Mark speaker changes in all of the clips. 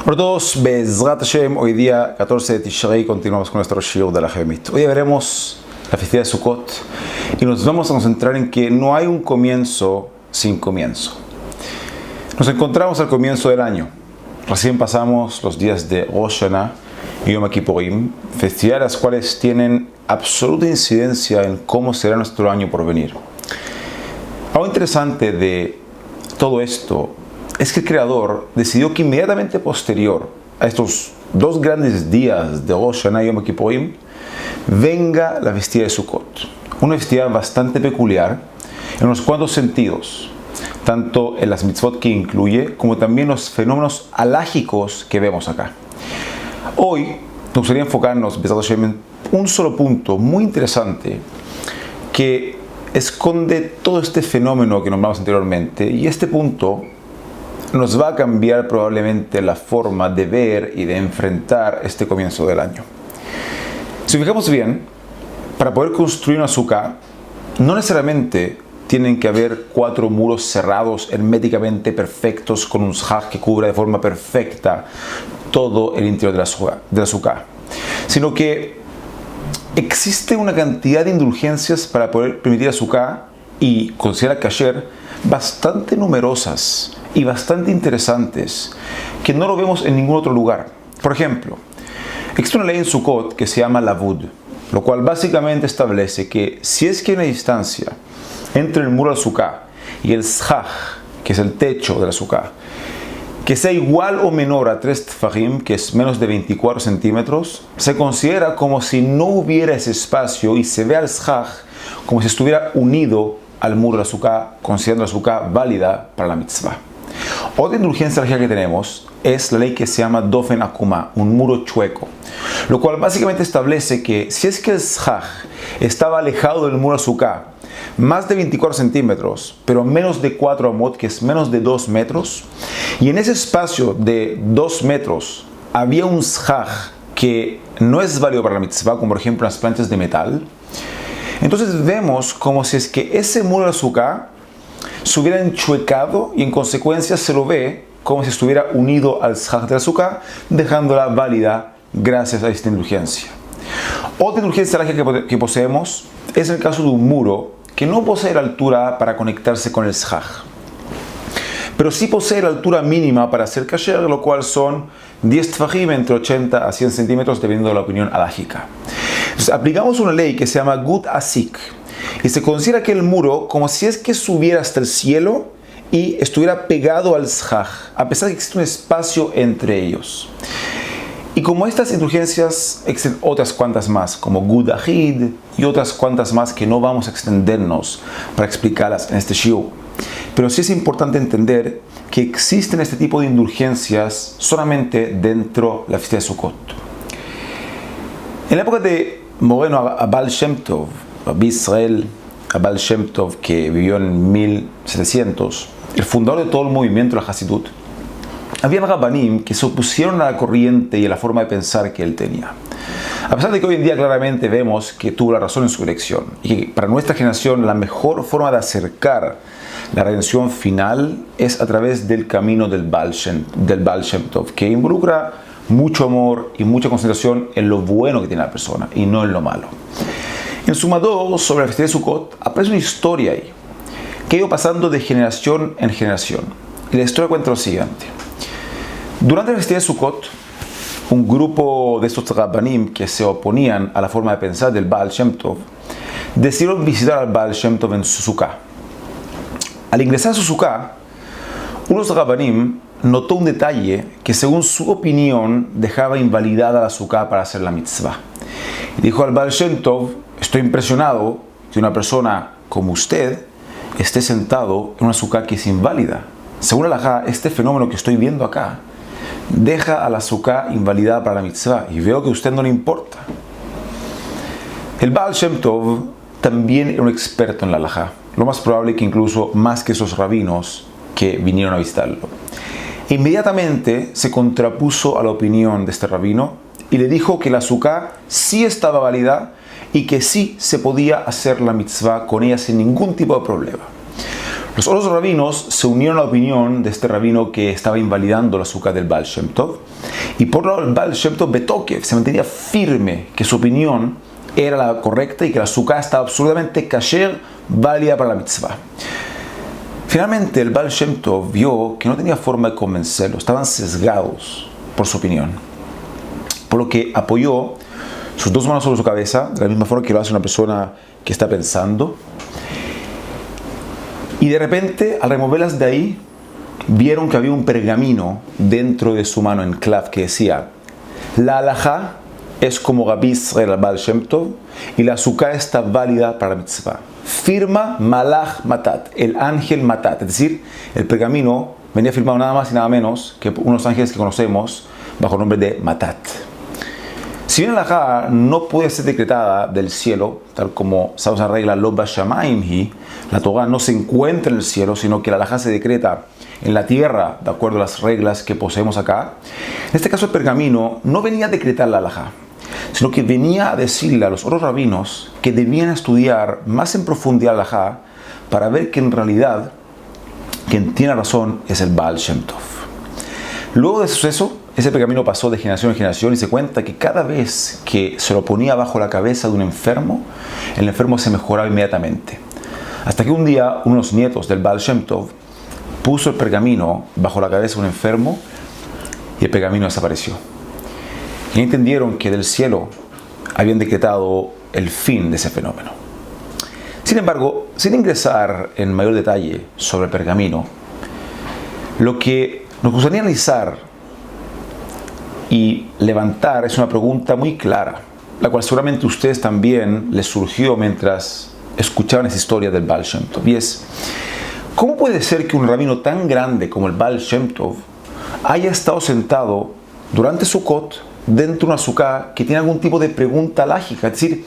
Speaker 1: Hola a todos, Bezrat Hashem, hoy día 14 de Tishrei continuamos con nuestro shiur de la Gemit. Hoy veremos la festividad de Sukkot y nos vamos a concentrar en que no hay un comienzo sin comienzo. Nos encontramos al comienzo del año. Recién pasamos los días de Rosh Hashanah y Yom Kippurim, festividades las cuales tienen absoluta incidencia en cómo será nuestro año por venir. Algo interesante de todo esto es que el Creador decidió que inmediatamente posterior a estos dos grandes días de Rosh Hashanah y Yom Kippurim venga la festividad de Sukkot, una festividad bastante peculiar en unos cuantos sentidos, tanto en las mitzvot que incluye como también los fenómenos halágicos que vemos acá. Hoy nos gustaría enfocarnos en un solo punto muy interesante que esconde todo este fenómeno que nombramos anteriormente, y este punto nos va a cambiar probablemente la forma de ver y de enfrentar este comienzo del año. Si fijamos bien, para poder construir una sukkah, no necesariamente tienen que haber 4 muros cerrados herméticamente perfectos con un shaj que cubra de forma perfecta todo el interior de la sukkah, sino que existe una cantidad de indulgencias para poder permitir a sukkah y considerar kasher bastante numerosas y bastante interesantes que no lo vemos en ningún otro lugar. Por ejemplo, existe una ley en Sukkot que se llama Lavud, lo cual básicamente establece que si es que hay una distancia entre el muro de la sukkah y el shaj, que es el techo de la sukkah, que sea igual o menor a 3 tfajim, que es menos de 24 centímetros, se considera como si no hubiera ese espacio y se ve al shaj como si estuviera unido al muro de la sukkah, considerando la sukkah válida para la mitzvah. Otra indulgencia que tenemos es la ley que se llama Dofen Akuma, un muro chueco, lo cual básicamente establece que si es que el shaj estaba alejado del muro de la sukkah más de 24 centímetros, pero menos de 4 amot, que es menos de 2 metros, y en ese espacio de 2 metros había un shaj que no es válido para la mitzvah, como por ejemplo las planchas de metal, entonces vemos como si es que ese muro de la sukkah se hubiera enchuecado y en consecuencia se lo ve como si estuviera unido al shaj de la sukkah, dejándola válida gracias a esta indulgencia. Otra indulgencia que poseemos es el caso de un muro que no posee la altura para conectarse con el shaj, pero sí posee la altura mínima para hacer kasher, lo cual son 10 tfajim, entre 80 a 100 centímetros, dependiendo de la opinión halágica. Entonces, aplicamos una ley que se llama Gut Asik, y se considera que el muro como si es que subiera hasta el cielo y estuviera pegado al shaj, a pesar de que existe un espacio entre ellos. Y como estas indulgencias, existen otras cuantas más, como Gud Ahid y otras cuantas más que no vamos a extendernos para explicarlas en este shiur. Pero sí es importante entender que existen este tipo de indulgencias solamente dentro de la fiesta de Sukkot. En la época de Moreno Abal Shem Tov, Rabbi Israel Abal Shem Tov, que vivió en 1700, el fundador de todo el movimiento de la Hasidut, había rabanim que se opusieron a la corriente y a la forma de pensar que él tenía. A pesar de que hoy en día claramente vemos que tuvo la razón en su elección, y que para nuestra generación la mejor forma de acercar la redención final es a través del camino del Baal Shem Tov, que involucra mucho amor y mucha concentración en lo bueno que tiene la persona y no en lo malo. En su Mador sobre la festividad de Sukkot aparece una historia ahí que ha ido pasando de generación en generación, y la historia cuenta lo siguiente. Durante la festividad de Sukkot, un grupo de estos rabbanim que se oponían a la forma de pensar del Baal Shem Tov decidieron visitar al Baal Shem Tov en su sukkah. Al ingresar a su sukkah, uno de los rabbanim notó un detalle que según su opinión dejaba invalidada la sukkah para hacer la mitzvah. Y dijo al Baal Shem Tov: estoy impresionado que una persona como usted esté sentado en una sukkah que es inválida. Según la halajá, este fenómeno que estoy viendo acá deja a la sukkah invalidada para la mitzvah, y veo que a usted no le importa. El Baal Shem Tov también era un experto en la halajá, lo más probable que incluso más que esos rabinos que vinieron a visitarlo. Inmediatamente se contrapuso a la opinión de este rabino y le dijo que la sukkah sí estaba válida y que sí se podía hacer la mitzvah con ella sin ningún tipo de problema. Los otros rabinos se unieron a la opinión de este rabino que estaba invalidando la azúcar del Baal Shem Tov. Y por lo el Baal Shem Tov Betokev se mantenía firme que su opinión era la correcta y que la azúcar estaba absolutamente kasher, válida para la mitzvah. Finalmente el Baal Shem Tov vio que no tenía forma de convencerlo, estaban sesgados por su opinión. Por lo que apoyó sus dos manos sobre su cabeza, de la misma forma que lo hace una persona que está pensando. Y de repente, al removerlas de ahí, vieron que había un pergamino dentro de su mano en clav que decía: la halajá es como Rabbi Israel al Baal Shem Tov y la azúcar está válida para la mitzvah. Firma Malach Matat, el ángel Matat. Es decir, el pergamino venía firmado nada más y nada menos que unos ángeles que conocemos bajo el nombre de Matat. Si bien la halajá no puede ser decretada del cielo, tal como sabemos la regla Lo Bashamayim Hi, la Torah no se encuentra en el cielo, sino que la halajá se decreta en la tierra, de acuerdo a las reglas que poseemos acá. En este caso el pergamino no venía a decretar la halajá, sino que venía a decirle a los otros rabinos que debían estudiar más en profundidad la halajá para ver que en realidad quien tiene razón es el Baal Shem Tov. Luego de ese suceso, ese pergamino pasó de generación en generación y se cuenta que cada vez que se lo ponía bajo la cabeza de un enfermo, el enfermo se mejoraba inmediatamente. Hasta que un día unos nietos del Baal Shem Tov puso el pergamino bajo la cabeza de un enfermo y el pergamino desapareció. Y entendieron que del cielo habían decretado el fin de ese fenómeno. Sin embargo, sin ingresar en mayor detalle sobre el pergamino, lo que nos gustaría analizar y levantar es una pregunta muy clara, la cual seguramente a ustedes también les surgió mientras escuchaban esa historia del Baal Shem Tov. Y es: ¿cómo puede ser que un rabino tan grande como el Baal Shem Tov haya estado sentado durante Sukkot dentro de una azúcar que tiene algún tipo de pregunta lógica? Es decir,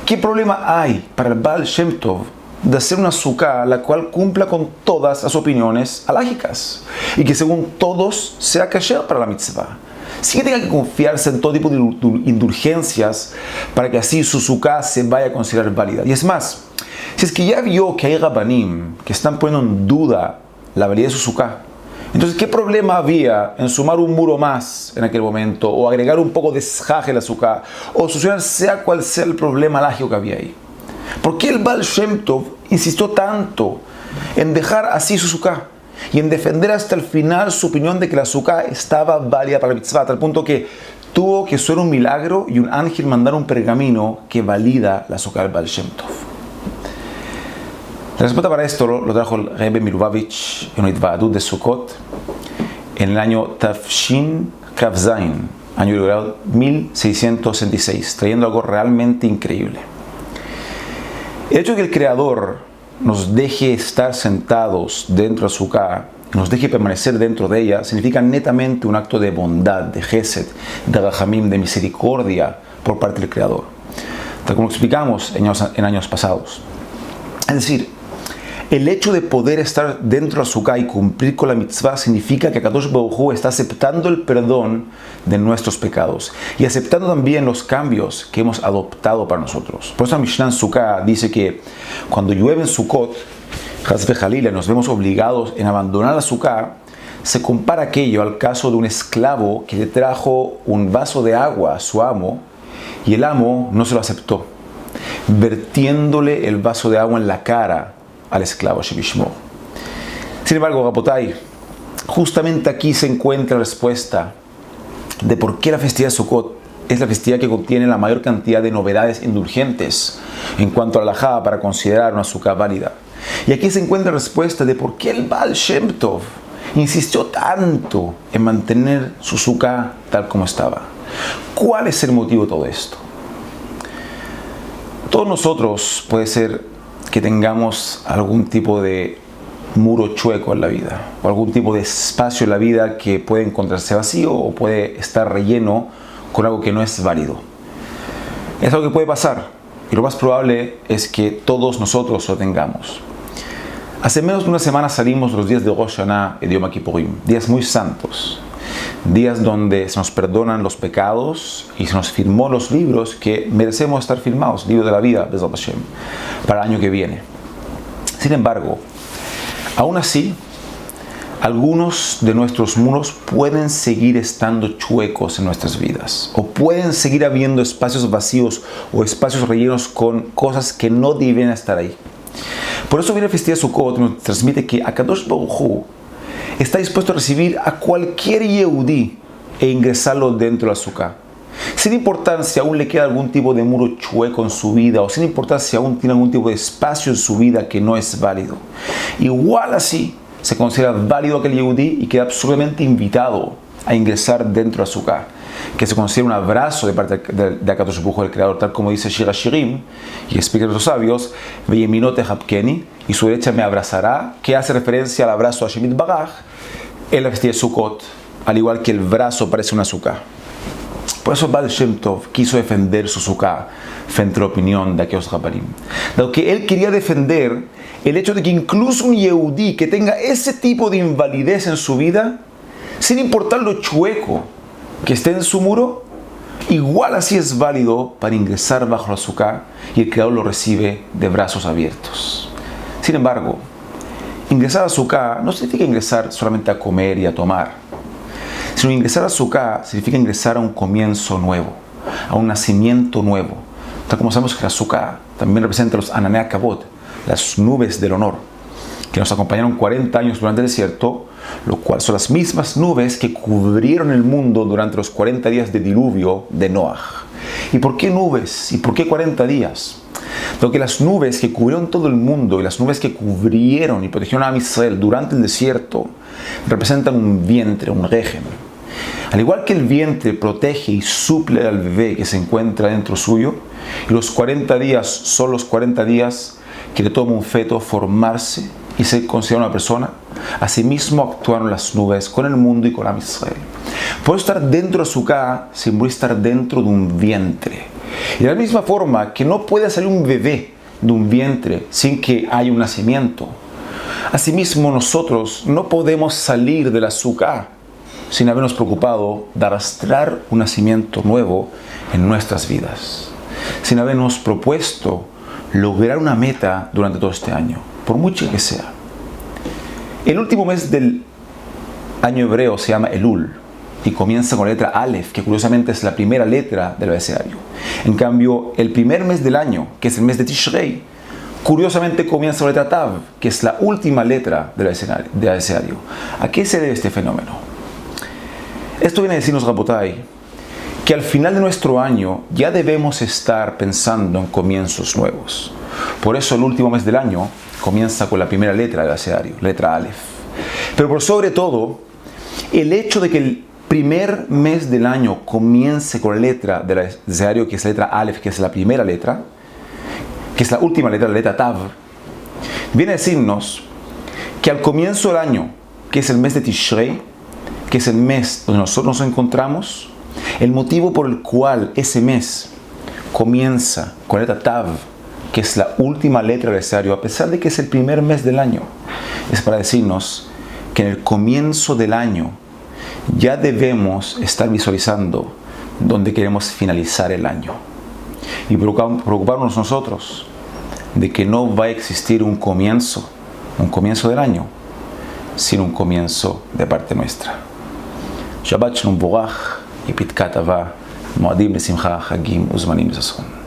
Speaker 1: ¿qué problema hay para el Baal Shem Tov de hacer una azúcar la cual cumpla con todas las opiniones alágicas y que según todos sea kasher para la mitzvah? Sí que tenga que confiarse en todo tipo de indulgencias para que así su azúcar se vaya a considerar válida. Y es más, si es que ya vio que hay rabanim que están poniendo en duda la validez de su azúcar, entonces ¿qué problema había en sumar un muro más en aquel momento, o agregar un poco de sjaje al azúcar, o solucionar sea cual sea el problema lógico que había ahí? ¿Por qué el Baal Shem Tov insistió tanto en dejar así su azúcar y en defender hasta el final su opinión de que la azúcar estaba válida para la mitzvah, a tal punto que tuvo que ser un milagro y un ángel mandar un pergamino que valida la azúcar del Baal Shem Tov? La respuesta para esto lo trajo el Rebbe Milubavitch en una Hitvadut de Sukkot en el año Tafshin Kavzain, año jubilado 1666, trayendo algo realmente increíble. El hecho de que el Creador nos deje estar sentados dentro de su azúcar, nos deje permanecer dentro de ella, significa netamente un acto de bondad, de Gesed, de Rahamim, de misericordia por parte del Creador, tal como explicamos en años pasados. Es decir, el hecho de poder estar dentro de azúcar y cumplir con la mitzvah significa que Kadosh Baruj Hu está aceptando el perdón de nuestros pecados y aceptando también los cambios que hemos adoptado para nosotros. Por eso la Mishnah en Sukkah dice que cuando llueve en Sukkot, Chas v'Jalila, nos vemos obligados en abandonar el azúcar, se compara aquello al caso de un esclavo que le trajo un vaso de agua a su amo y el amo no se lo aceptó, vertiéndole el vaso de agua en la cara al esclavo Shebishmo. Sin embargo, Rabotai, justamente aquí se encuentra la respuesta de por qué la festividad de Sukkot es la festividad que contiene la mayor cantidad de novedades indulgentes en cuanto a la halajá para considerar una azúcar válida. Y aquí se encuentra la respuesta de por qué el Baal Shem Tov insistió tanto en mantener su azúcar tal como estaba. ¿Cuál es el motivo de todo esto? Todos nosotros puede ser que tengamos algún tipo de muro chueco en la vida, o algún tipo de espacio en la vida que puede encontrarse vacío o puede estar relleno con algo que no es válido. Es algo que puede pasar, y lo más probable es que todos nosotros lo tengamos. Hace menos de una semana salimos los días de Rosh Hashanah y de Yom Kippurim, días muy santos, días donde se nos perdonan los pecados y se nos firmó los libros que merecemos estar firmados, libro de la vida, Bezrat Hashem, para el año que viene. Sin embargo, Aún así, algunos de nuestros muros pueden seguir estando chuecos en nuestras vidas, o pueden seguir habiendo espacios vacíos o espacios rellenos con cosas que no deben estar ahí. Por eso viene el Festival de Sukkot y nos transmite que Akadosh Baruj Hu está dispuesto a recibir a cualquier Yehudí e ingresarlo dentro de la Sukkah, sin importar si aún le queda algún tipo de muro chueco en su vida, o sin importar si aún tiene algún tipo de espacio en su vida que no es válido. Igual así, se considera válido aquel Yehudí y queda absolutamente invitado a ingresar dentro de la Sukkah, que se considera un abrazo de parte de Akadosh Baruj Hu, el Creador, tal como dice Shir HaShirim, y explica a los sabios, Ve'yeminot tehapkeni, y su derecha me abrazará, que hace referencia al abrazo a Hashem Yitbaraj en la festividad de Sukkot, al igual que el brazo parece una Sukkah. Por eso Baal Shem Tov quiso defender su Sukkah frente a la opinión de aquellos Rabbanim, dado que él quería defender el hecho de que incluso un Yehudí que tenga ese tipo de invalidez en su vida, sin importar lo chueco que esté en su muro, igual así es válido para ingresar bajo la Sukkah y el Creador lo recibe de brazos abiertos. Sin embargo, ingresar a Sukkah no significa ingresar solamente a comer y a tomar, sino ingresar a Sukkah significa ingresar a un comienzo nuevo, a un nacimiento nuevo. Tal como sabemos que la Sukkah también representa los Ananei Kavod, las nubes del honor, que nos acompañaron 40 años durante el desierto, lo cual son las mismas nubes que cubrieron el mundo durante los 40 días de diluvio de Noah. ¿Y por qué nubes? ¿Y por qué 40 días? Porque las nubes que cubrieron todo el mundo y las nubes que cubrieron y protegieron a Israel durante el desierto representan un vientre, un régimen. Al igual que el vientre protege y suple al bebé que se encuentra dentro suyo, y los 40 días son los 40 días que le toma un feto formarse y ser considerado una persona, asimismo actuaron las nubes con el mundo y con Am Israel. Por eso estar dentro de Sukkah simboliza estar dentro de un vientre. Y de la misma forma que no puede salir un bebé de un vientre sin que haya un nacimiento, asimismo nosotros no podemos salir de la Sukkah sin habernos preocupado de arrastrar un nacimiento nuevo en nuestras vidas, sin habernos propuesto lograr una meta durante todo este año, por mucho que sea. El último mes del año hebreo se llama Elul y comienza con la letra Aleph, que curiosamente es la primera letra del abecedario. En cambio, el primer mes del año, que es el mes de Tishrei, curiosamente comienza con la letra Tav, que es la última letra del abecedario. ¿A qué se debe este fenómeno? Esto viene a decirnos, Rabotai, que al final de nuestro año ya debemos estar pensando en comienzos nuevos. Por eso el último mes del año comienza con la primera letra del abecedario, letra Aleph. Pero por sobre todo, el hecho de que el primer mes del año comience con la letra del abecedario, que es la letra Aleph, que es la primera letra, que es la última letra, la letra Tav, viene a decirnos que al comienzo del año, que es el mes de Tishrei, que es el mes donde nosotros nos encontramos, el motivo por el cual ese mes comienza con la letra Tav, que es la última letra del abecedario, a pesar de que es el primer mes del año, es para decirnos que en el comienzo del año ya debemos estar visualizando dónde queremos finalizar el año y preocuparnos nosotros de que no va a existir un comienzo del año, sino un comienzo de parte nuestra. Shabbat Shalom Borach y Pitkat Ava, Moadim Lesimcha, Hagim Uzmanim Zason.